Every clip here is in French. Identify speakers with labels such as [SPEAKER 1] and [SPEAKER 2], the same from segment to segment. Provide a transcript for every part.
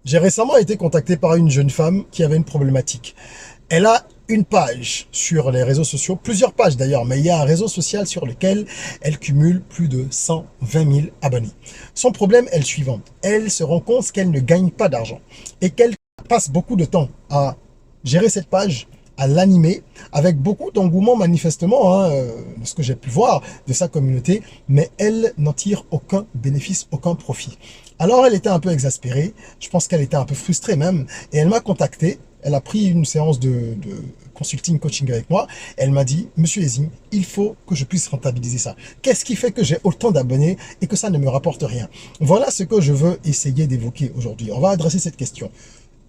[SPEAKER 1] J'ai récemment été contacté par une jeune femme qui avait une problématique. Elle a une page sur les réseaux sociaux, plusieurs pages d'ailleurs, mais il y a un réseau social sur lequel elle cumule plus de 120 000 abonnés. Son problème est le suivant. Elle se rend compte qu'elle ne gagne pas d'argent et qu'elle passe beaucoup de temps à gérer cette page, à l'animer, avec beaucoup d'engouement manifestement, de ce que j'ai pu voir de sa communauté, mais elle n'en tire aucun bénéfice, aucun profit. Alors elle était un peu exaspérée, je pense qu'elle était un peu frustrée même, et elle m'a contacté, elle a pris une séance de consulting, coaching avec moi, elle m'a dit, Monsieur Ezine, il faut que je puisse rentabiliser ça. Qu'est-ce qui fait que j'ai autant d'abonnés et que ça ne me rapporte rien? Voilà ce que je veux essayer d'évoquer aujourd'hui. On va adresser cette question.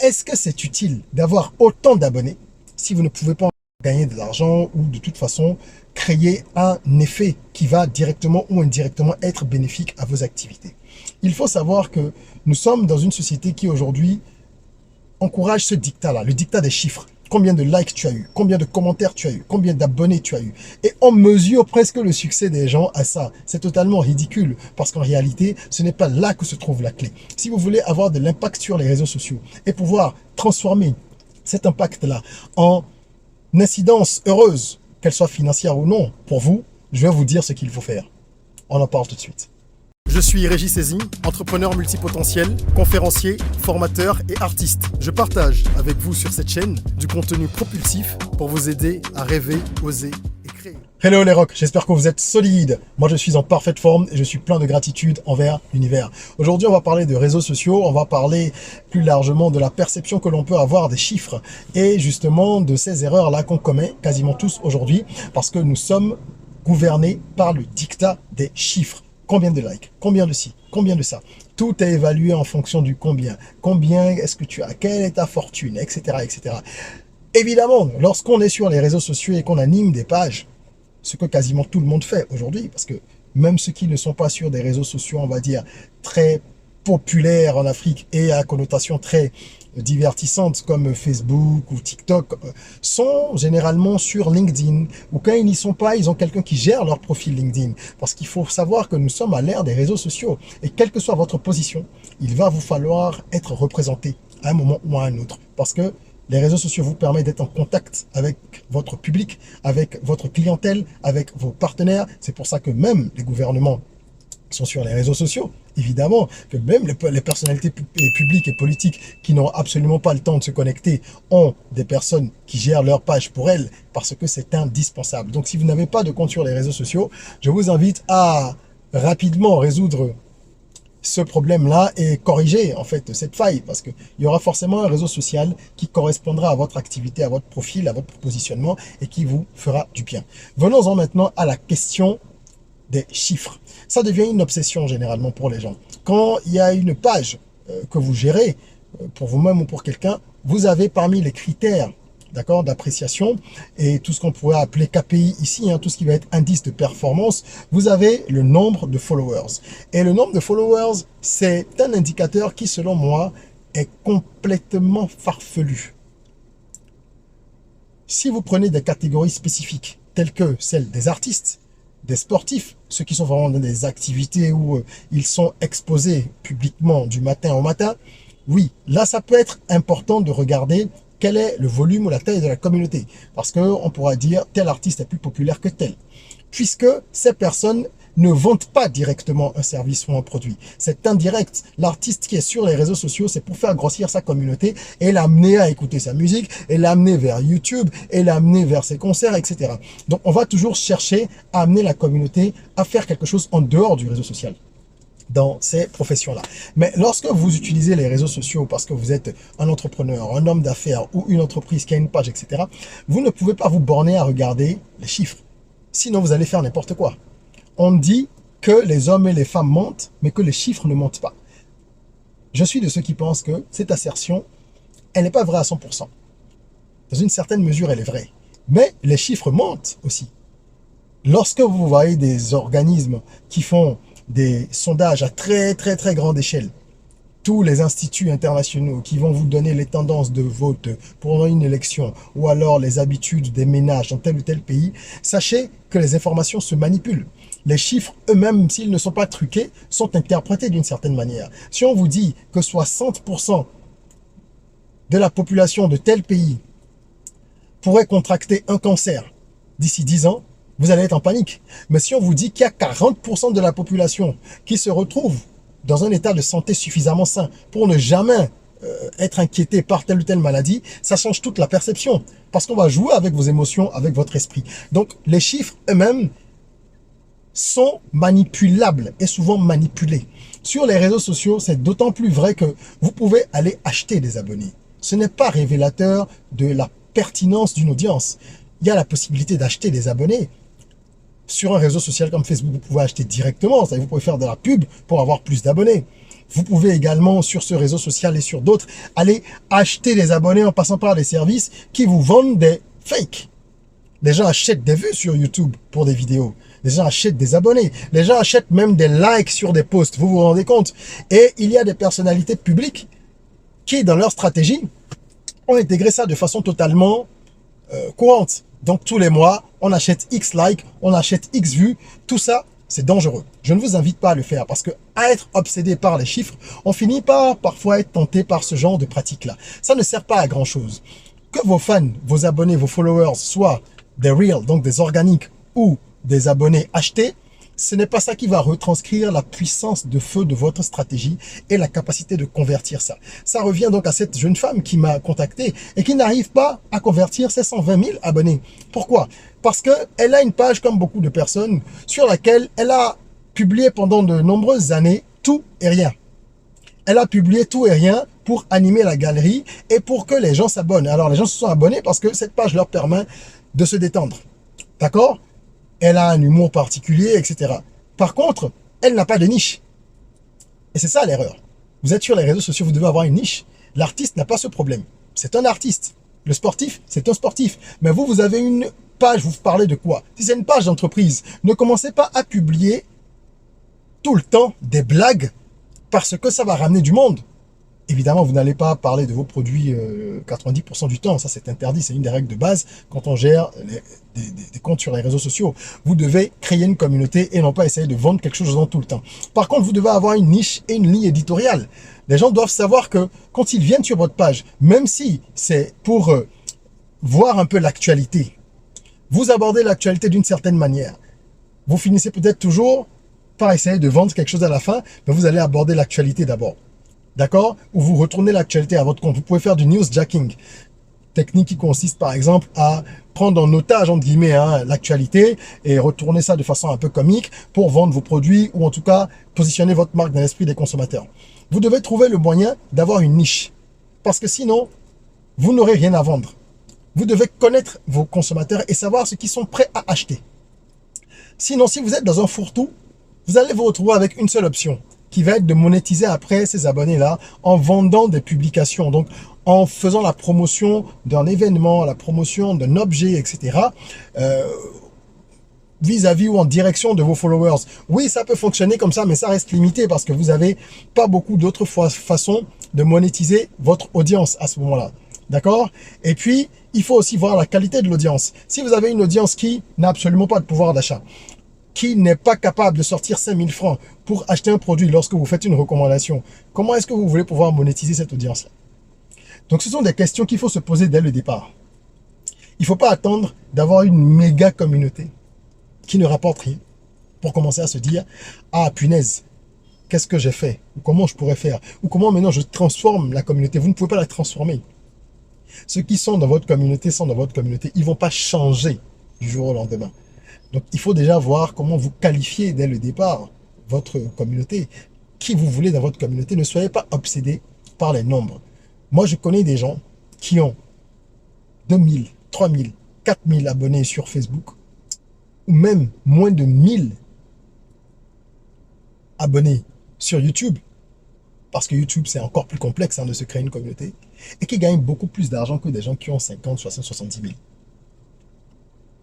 [SPEAKER 1] Est-ce que c'est utile d'avoir autant d'abonnés si vous ne pouvez pas gagner de l'argent ou de toute façon créer un effet qui va directement ou indirectement être bénéfique à vos activités? Il faut savoir que nous sommes dans une société qui aujourd'hui encourage ce dictat-là, le dictat des chiffres. Combien de likes tu as eu, combien de commentaires tu as eu, combien d'abonnés tu as eu. Et on mesure presque le succès des gens à ça. C'est totalement ridicule parce qu'en réalité, ce n'est pas là que se trouve la clé. Si vous voulez avoir de l'impact sur les réseaux sociaux et pouvoir transformer cet impact-là en incidence heureuse, qu'elle soit financière ou non, pour vous, je vais vous dire ce qu'il faut faire. On en parle tout de suite. Je suis Régis Ezine, entrepreneur multipotentiel, conférencier, formateur et artiste. Je partage avec vous sur cette chaîne du contenu propulsif pour vous aider à rêver, oser et créer. Hello les rocks, j'espère que vous êtes solides. Moi je suis en parfaite forme et je suis plein de gratitude envers l'univers. Aujourd'hui on va parler de réseaux sociaux, on va parler plus largement de la perception que l'on peut avoir des chiffres et justement de ces erreurs là qu'on commet quasiment tous aujourd'hui parce que nous sommes gouvernés par le dictat des chiffres. Combien de likes, combien de ci, combien de ça. Tout est évalué en fonction du combien. Combien est-ce que tu as, quelle est ta fortune, etc. etc. Évidemment, lorsqu'on est sur les réseaux sociaux et qu'on anime des pages, ce que quasiment tout le monde fait aujourd'hui, parce que même ceux qui ne sont pas sur des réseaux sociaux, on va dire, très populaires en Afrique et à connotation très divertissantes comme Facebook ou TikTok sont généralement sur LinkedIn ou quand ils n'y sont pas, ils ont quelqu'un qui gère leur profil LinkedIn parce qu'il faut savoir que nous sommes à l'ère des réseaux sociaux et quelle que soit votre position, il va vous falloir être représenté à un moment ou à un autre parce que les réseaux sociaux vous permettent d'être en contact avec votre public, avec votre clientèle, avec vos partenaires. C'est pour ça que même les gouvernements sont sur les réseaux sociaux. Évidemment que même les personnalités publiques et politiques qui n'ont absolument pas le temps de se connecter ont des personnes qui gèrent leur page pour elles parce que c'est indispensable. Donc si vous n'avez pas de compte sur les réseaux sociaux, je vous invite à rapidement résoudre ce problème-là et corriger en fait cette faille parce qu'il y aura forcément un réseau social qui correspondra à votre activité, à votre profil, à votre positionnement et qui vous fera du bien. Venons-en maintenant à la question des chiffres. Ça devient une obsession généralement pour les gens. Quand il y a une page que vous gérez pour vous-même ou pour quelqu'un, vous avez parmi les critères d'accord, d'appréciation et tout ce qu'on pourrait appeler KPI ici, tout ce qui va être indice de performance, vous avez le nombre de followers. Et le nombre de followers, c'est un indicateur qui, selon moi, est complètement farfelu. Si vous prenez des catégories spécifiques, telles que celles des artistes, des sportifs, ceux qui sont vraiment dans des activités où ils sont exposés publiquement du matin au matin, oui, là ça peut être important de regarder quel est le volume ou la taille de la communauté. Parce qu'on pourra dire tel artiste est plus populaire que tel. Puisque ces personnes ne vendent pas directement un service ou un produit. C'est indirect. L'artiste qui est sur les réseaux sociaux, c'est pour faire grossir sa communauté et l'amener à écouter sa musique, et l'amener vers YouTube, et l'amener vers ses concerts, etc. Donc, on va toujours chercher à amener la communauté à faire quelque chose en dehors du réseau social dans ces professions-là. Mais lorsque vous utilisez les réseaux sociaux parce que vous êtes un entrepreneur, un homme d'affaires ou une entreprise qui a une page, etc., vous ne pouvez pas vous borner à regarder les chiffres. Sinon, vous allez faire n'importe quoi. On dit que les hommes et les femmes mentent, mais que les chiffres ne mentent pas. Je suis de ceux qui pensent que cette assertion, elle n'est pas vraie à 100%. Dans une certaine mesure, elle est vraie. Mais les chiffres mentent aussi. Lorsque vous voyez des organismes qui font des sondages à très grande échelle, tous les instituts internationaux qui vont vous donner les tendances de vote pour une élection ou alors les habitudes des ménages dans tel ou tel pays, sachez que les informations se manipulent. Les chiffres eux-mêmes, s'ils ne sont pas truqués, sont interprétés d'une certaine manière. Si on vous dit que 60% de la population de tel pays pourrait contracter un cancer d'ici 10 ans, vous allez être en panique. Mais si on vous dit qu'il y a 40% de la population qui se retrouve dans un état de santé suffisamment sain pour ne jamais être inquiété par telle ou telle maladie, ça change toute la perception. Parce qu'on va jouer avec vos émotions, avec votre esprit. Donc, les chiffres eux-mêmes sont manipulables et souvent manipulés. Sur les réseaux sociaux, c'est d'autant plus vrai que vous pouvez aller acheter des abonnés. Ce n'est pas révélateur de la pertinence d'une audience. Il y a la possibilité d'acheter des abonnés. Sur un réseau social comme Facebook, vous pouvez acheter directement. Vous pouvez faire de la pub pour avoir plus d'abonnés. Vous pouvez également, sur ce réseau social et sur d'autres, aller acheter des abonnés en passant par des services qui vous vendent des fakes. Les gens achètent des vues sur YouTube pour des vidéos. Les gens achètent des abonnés. Les gens achètent même des likes sur des posts. Vous vous rendez compte? Et il y a des personnalités publiques qui, dans leur stratégie, ont intégré ça de façon totalement courante. Donc, tous les mois, on achète X likes, on achète X vues. Tout ça, c'est dangereux. Je ne vous invite pas à le faire parce que à être obsédé par les chiffres, on finit par parfois être tenté par ce genre de pratique-là. Ça ne sert pas à grand-chose. Que vos fans, vos abonnés, vos followers soient des real, donc des organiques ou des abonnés achetés, ce n'est pas ça qui va retranscrire la puissance de feu de votre stratégie et la capacité de convertir ça. Ça revient donc à cette jeune femme qui m'a contacté et qui n'arrive pas à convertir ses 120 000 abonnés. Pourquoi? Parce qu'elle a une page, comme beaucoup de personnes, sur laquelle elle a publié pendant de nombreuses années tout et rien. Elle a publié tout et rien pour animer la galerie et pour que les gens s'abonnent. Alors les gens se sont abonnés parce que cette page leur permet de se détendre. D'accord? Elle a un humour particulier, etc. Par contre, elle n'a pas de niche. Et c'est ça l'erreur. Vous êtes sur les réseaux sociaux, vous devez avoir une niche. L'artiste n'a pas ce problème. C'est un artiste. Le sportif, c'est un sportif. Mais vous, vous avez une page, vous parlez de quoi? Si c'est une page d'entreprise, ne commencez pas à publier tout le temps des blagues parce que ça va ramener du monde. Évidemment, vous n'allez pas parler de vos produits 90% du temps. Ça, c'est interdit. C'est une des règles de base quand on gère des comptes sur les réseaux sociaux. Vous devez créer une communauté et non pas essayer de vendre quelque chose dans tout le temps. Par contre, vous devez avoir une niche et une ligne éditoriale. Les gens doivent savoir que quand ils viennent sur votre page, même si c'est pour voir un peu l'actualité, vous abordez l'actualité d'une certaine manière. Vous finissez peut-être toujours par essayer de vendre quelque chose à la fin, mais vous allez aborder l'actualité d'abord. D'accord? Ou vous retournez l'actualité à votre compte. Vous pouvez faire du newsjacking. Technique qui consiste par exemple à prendre en otage, entre guillemets, l'actualité et retourner ça de façon un peu comique pour vendre vos produits ou en tout cas positionner votre marque dans l'esprit des consommateurs. Vous devez trouver le moyen d'avoir une niche. Parce que sinon, vous n'aurez rien à vendre. Vous devez connaître vos consommateurs et savoir ce qu'ils sont prêts à acheter. Sinon, si vous êtes dans un fourre-tout, vous allez vous retrouver avec une seule option, qui va être de monétiser après ces abonnés-là en vendant des publications, donc en faisant la promotion d'un événement, la promotion d'un objet, etc. Vis-à-vis ou en direction de vos followers. Oui, ça peut fonctionner comme ça, mais ça reste limité parce que vous n'avez pas beaucoup d'autres façons de monétiser votre audience à ce moment-là. D'accord? Et puis, il faut aussi voir la qualité de l'audience. Si vous avez une audience qui n'a absolument pas de pouvoir d'achat, qui n'est pas capable de sortir 5000 francs pour acheter un produit lorsque vous faites une recommandation, comment est-ce que vous voulez pouvoir monétiser cette audience-là? Donc, ce sont des questions qu'il faut se poser dès le départ. Il ne faut pas attendre d'avoir une méga communauté qui ne rapporte rien pour commencer à se dire « Ah, punaise, qu'est-ce que j'ai fait? Ou comment je pourrais faire? Ou comment maintenant je transforme la communauté ?» Vous ne pouvez pas la transformer. Ceux qui sont dans votre communauté sont dans votre communauté. Ils ne vont pas changer du jour au lendemain. Donc, il faut déjà voir comment vous qualifiez dès le départ votre communauté. Qui vous voulez dans votre communauté. Ne soyez pas obsédé par les nombres. Moi, je connais des gens qui ont 2000, 3000, 4000 abonnés sur Facebook ou même moins de 1000 abonnés sur YouTube. Parce que YouTube, c'est encore plus complexe de se créer une communauté et qui gagnent beaucoup plus d'argent que des gens qui ont 50, 60, 70 000.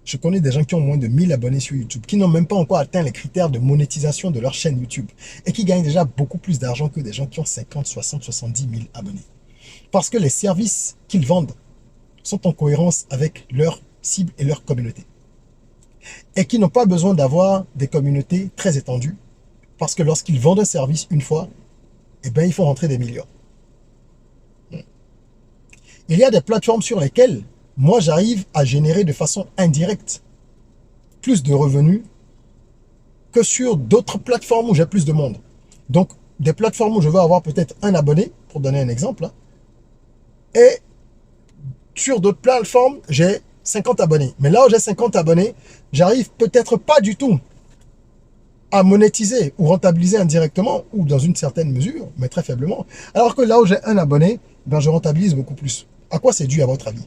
[SPEAKER 1] Je connais des gens qui ont moins de 1000 abonnés sur YouTube, qui n'ont même pas encore atteint les critères de monétisation de leur chaîne YouTube et qui gagnent déjà beaucoup plus d'argent que des gens qui ont 50, 60, 70 000 abonnés. Parce que les services qu'ils vendent sont en cohérence avec leur cible et leur communauté. Et qui n'ont pas besoin d'avoir des communautés très étendues parce que lorsqu'ils vendent un service une fois, eh ben, ils font rentrer des millions. Il y a des plateformes sur lesquelles moi j'arrive à générer de façon indirecte plus de revenus que sur d'autres plateformes où j'ai plus de monde. Donc, des plateformes où je veux avoir peut-être un abonné, pour donner un exemple, hein, et sur d'autres plateformes, j'ai 50 abonnés. Mais là où j'ai 50 abonnés, j'arrive peut-être pas du tout à monétiser ou rentabiliser indirectement, ou dans une certaine mesure, mais très faiblement. Alors que là où j'ai un abonné, ben je rentabilise beaucoup plus. À quoi c'est dû à votre avis?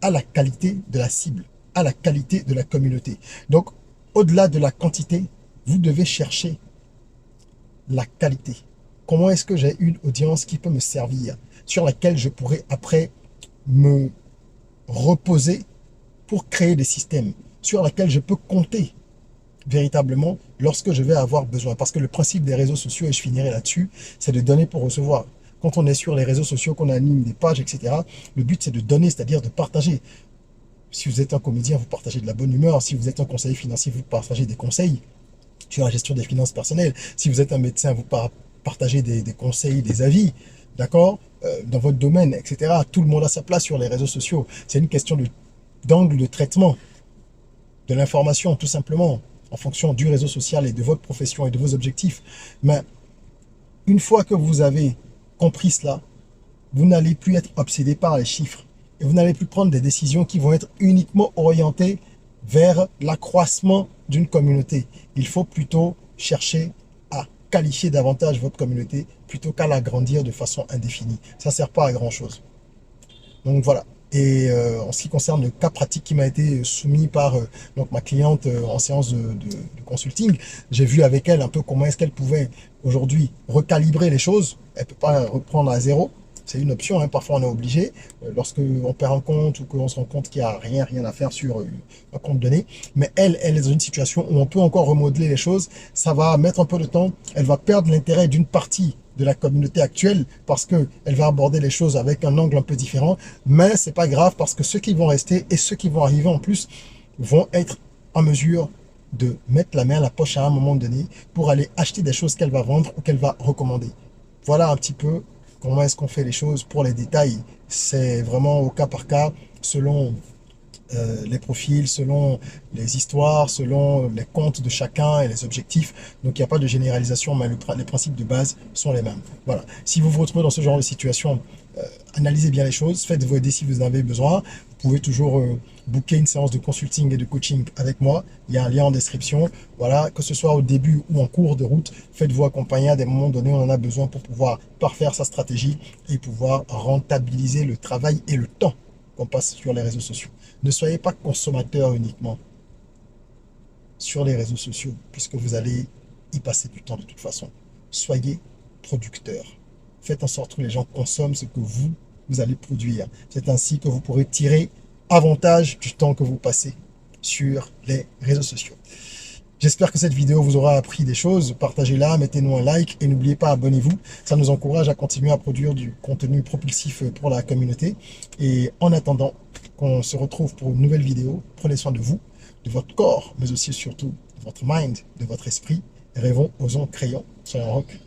[SPEAKER 1] À la qualité de la cible, à la qualité de la communauté. Donc, au-delà de la quantité, vous devez chercher la qualité. Comment est-ce que j'ai une audience qui peut me servir, sur laquelle je pourrais après me reposer pour créer des systèmes, sur laquelle je peux compter véritablement lorsque je vais avoir besoin. Parce que le principe des réseaux sociaux, et je finirai là-dessus, c'est de donner pour recevoir. Quand on est sur les réseaux sociaux, qu'on anime des pages, etc., le but c'est de donner, c'est-à-dire de partager. Si vous êtes un comédien, vous partagez de la bonne humeur. Si vous êtes un conseiller financier, vous partagez des conseils sur la gestion des finances personnelles. Si vous êtes un médecin, vous partagez des conseils, des avis, d'accord, dans votre domaine, etc. Tout le monde a sa place sur les réseaux sociaux. C'est une question d'angle de traitement de l'information, tout simplement, en fonction du réseau social et de votre profession et de vos objectifs. Mais une fois que vous avez compris cela, vous n'allez plus être obsédé par les chiffres et vous n'allez plus prendre des décisions qui vont être uniquement orientées vers l'accroissement d'une communauté. Il faut plutôt chercher à qualifier davantage votre communauté plutôt qu'à l'agrandir de façon indéfinie. Ça ne sert pas à grand chose. Donc voilà. Et en ce qui concerne le cas pratique qui m'a été soumis par donc ma cliente en séance de consulting, j'ai vu avec elle un peu comment est-ce qu'elle pouvait aujourd'hui recalibrer les choses. Elle ne peut pas reprendre à zéro. C'est une option, hein. Parfois on est obligé, lorsque on perd un compte ou qu'on se rend compte qu'il n'y a rien à faire sur un compte donné. Mais elle est dans une situation où on peut encore remodeler les choses. Ça va mettre un peu de temps. Elle va perdre l'intérêt d'une partie de la communauté actuelle parce qu'elle va aborder les choses avec un angle un peu différent. Mais c'est pas grave parce que ceux qui vont rester et ceux qui vont arriver en plus vont être en mesure de mettre la main à la poche à un moment donné pour aller acheter des choses qu'elle va vendre ou qu'elle va recommander. Voilà un petit peu comment est-ce qu'on fait les choses. Pour les détails, c'est vraiment au cas par cas, selon les profils, selon les histoires, selon les comptes de chacun et les objectifs. Donc, il n'y a pas de généralisation, mais les principes de base sont les mêmes. Voilà. Si vous vous retrouvez dans ce genre de situation, analysez bien les choses, faites-vous aider si vous en avez besoin. Vous pouvez toujours booker une séance de consulting et de coaching avec moi. Il y a un lien en description. Voilà, que ce soit au début ou en cours de route, faites-vous accompagner à des moments donnés. On en a besoin pour pouvoir parfaire sa stratégie et pouvoir rentabiliser le travail et le temps qu'on passe sur les réseaux sociaux. Ne soyez pas consommateur uniquement sur les réseaux sociaux, puisque vous allez y passer du temps de toute façon. Soyez producteur. Faites en sorte que les gens consomment ce que vous allez produire. C'est ainsi que vous pourrez tirer avantage du temps que vous passez sur les réseaux sociaux. J'espère que cette vidéo vous aura appris des choses. Partagez-la, mettez-nous un like et n'oubliez pas, abonnez-vous. Ça nous encourage à continuer à produire du contenu propulsif pour la communauté. Et en attendant qu'on se retrouve pour une nouvelle vidéo, prenez soin de vous, de votre corps, mais aussi surtout de votre mind, de votre esprit. Rêvons, osons, créons. Soyons rock.